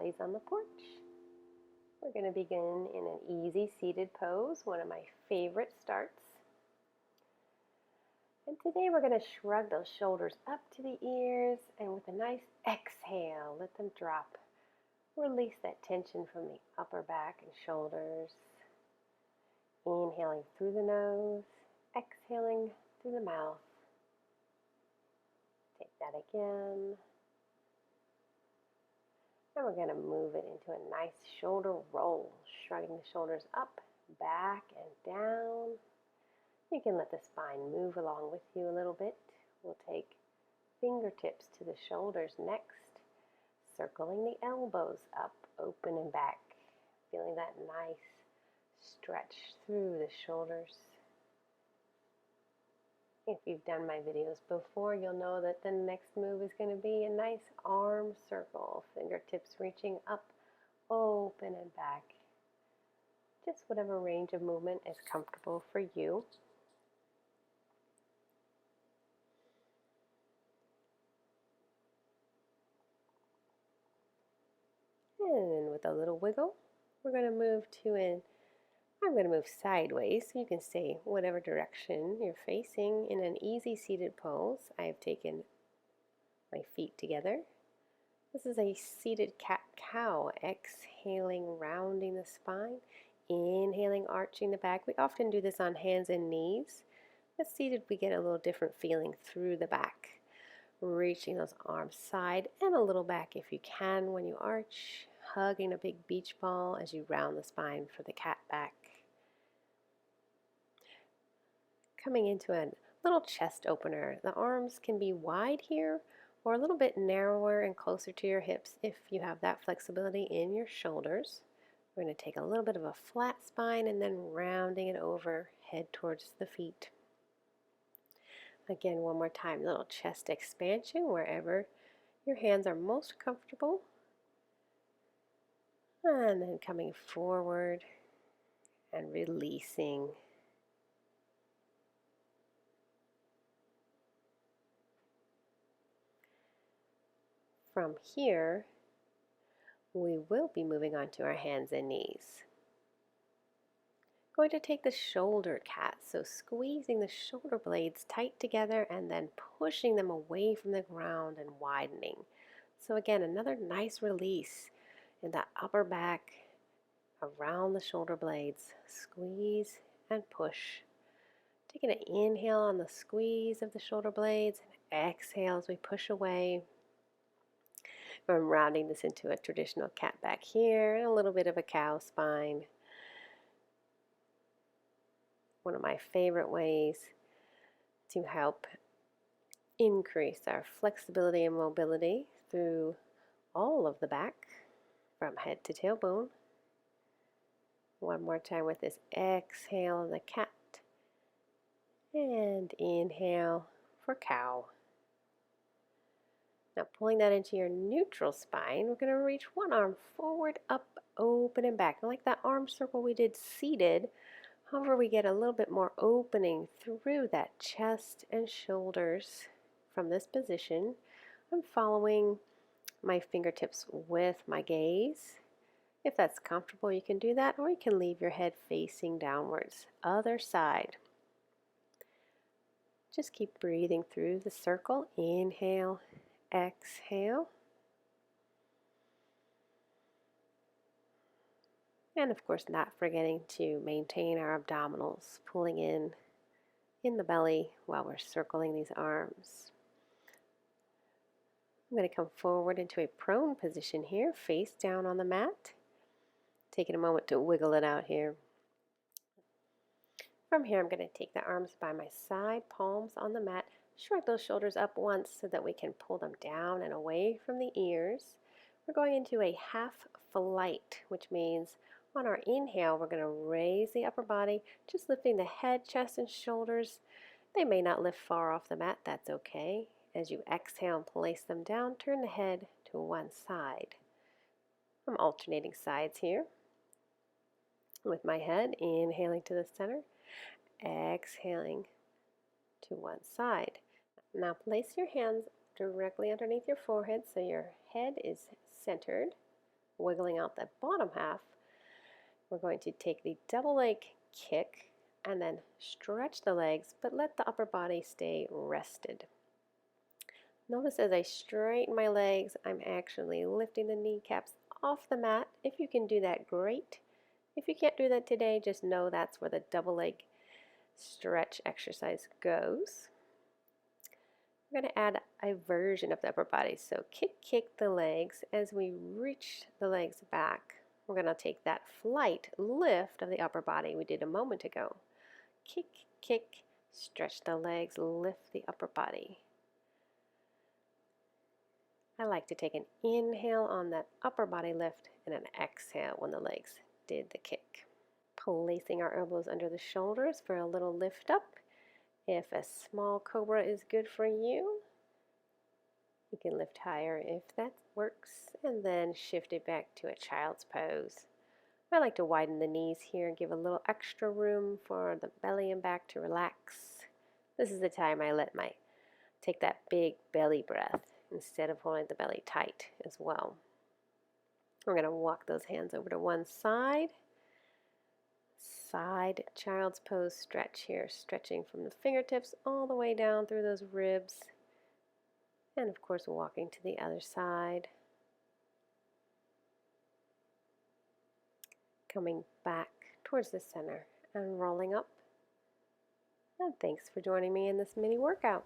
Pilates on the porch. We're going to begin in an easy seated pose, one of my favorite starts. And today we're going to shrug those shoulders up to the ears, and with a nice exhale, let them drop. Release that tension from the upper back and shoulders. Inhaling through the nose, exhaling through the mouth. Take that again. And we're going to move it into a nice shoulder roll, shrugging the shoulders up, back, and down. You can let the spine move along with you a little bit. We'll take fingertips to the shoulders next, circling the elbows up, open and back, feeling that nice stretch through the shoulders. If you've done my videos before, you'll know that the next move is going to be a nice arm circle, fingertips reaching up, open and back. Just whatever range of movement is comfortable for you. And then with a little wiggle, we're going to move I'm going to move sideways so you can stay whatever direction you're facing in an easy seated pose. I have taken my feet together. This is a seated cat-cow, exhaling, rounding the spine, inhaling, arching the back. We often do this on hands and knees, but seated we get a little different feeling through the back. Reaching those arms side and a little back if you can when you arch, hugging a big beach ball as you round the spine for the cat back. Coming into a little chest opener. The arms can be wide here or a little bit narrower and closer to your hips if you have that flexibility in your shoulders. We're going to take a little bit of a flat spine and then rounding it over, head towards the feet. Again, one more time, little chest expansion wherever your hands are most comfortable. And then coming forward and releasing. From here, we will be moving on to our hands and knees. Going to take the shoulder cat, so squeezing the shoulder blades tight together and then pushing them away from the ground and widening. So again, another nice release in the upper back around the shoulder blades. Squeeze and push. Taking an inhale on the squeeze of the shoulder blades and exhale as we push away. I'm rounding this into a traditional cat back here and a little bit of a cow spine. One of my favorite ways to help increase our flexibility and mobility through all of the back from head to tailbone. One more time with this exhale on the cat and inhale for cow. Now pulling that into your neutral spine, we're going to reach one arm forward, up, open, and back. And like that arm circle we did seated, however, we get a little bit more opening through that chest and shoulders from this position. I'm following my fingertips with my gaze. If that's comfortable, you can do that, or you can leave your head facing downwards. Other side. Just keep breathing through the circle. Inhale, exhale. And of course, not forgetting to maintain our abdominals, pulling in the belly while we're circling these arms. I'm going to come forward into a prone position here, face down on the mat. Taking a moment to wiggle it out here. From here, I'm going to take the arms by my side, palms on the mat, shrug those shoulders up once so that we can pull them down and away from the ears. We're going into a half flight, which means on our inhale, we're going to raise the upper body, just lifting the head, chest, and shoulders. They may not lift far off the mat, that's okay. As you exhale and place them down, turn the head to one side. I'm alternating sides here. With my head, inhaling to the center, exhaling to one side. Now place your hands directly underneath your forehead so your head is centered. wiggling out the bottom half, we're going to take the double leg kick and then stretch the legs, but let the upper body stay rested. Notice as I straighten my legs, I'm actually lifting the kneecaps off the mat. If you can do that, great. If you can't do that today, just know that's where the double leg stretch exercise goes. We're going to add a version of the upper body. So kick the legs. As we reach the legs back, we're going to take that flight lift of the upper body we did a moment ago. Kick, stretch the legs, lift the upper body. I like to take an inhale on that upper body lift and an exhale when the legs did the kick. Placing our elbows under the shoulders for a little lift up. If a small cobra is good for you, you can lift higher if that works, and then shift it back to a child's pose. I like to widen the knees here and give a little extra room for the belly and back to relax. This is the time I take that big belly breath instead of holding the belly tight as well. We're going to walk those hands over to one side. Side child's pose stretch here, stretching from the fingertips all the way down through those ribs. And of course, walking to the other side. Coming back towards the center and rolling up. And thanks for joining me in this mini workout.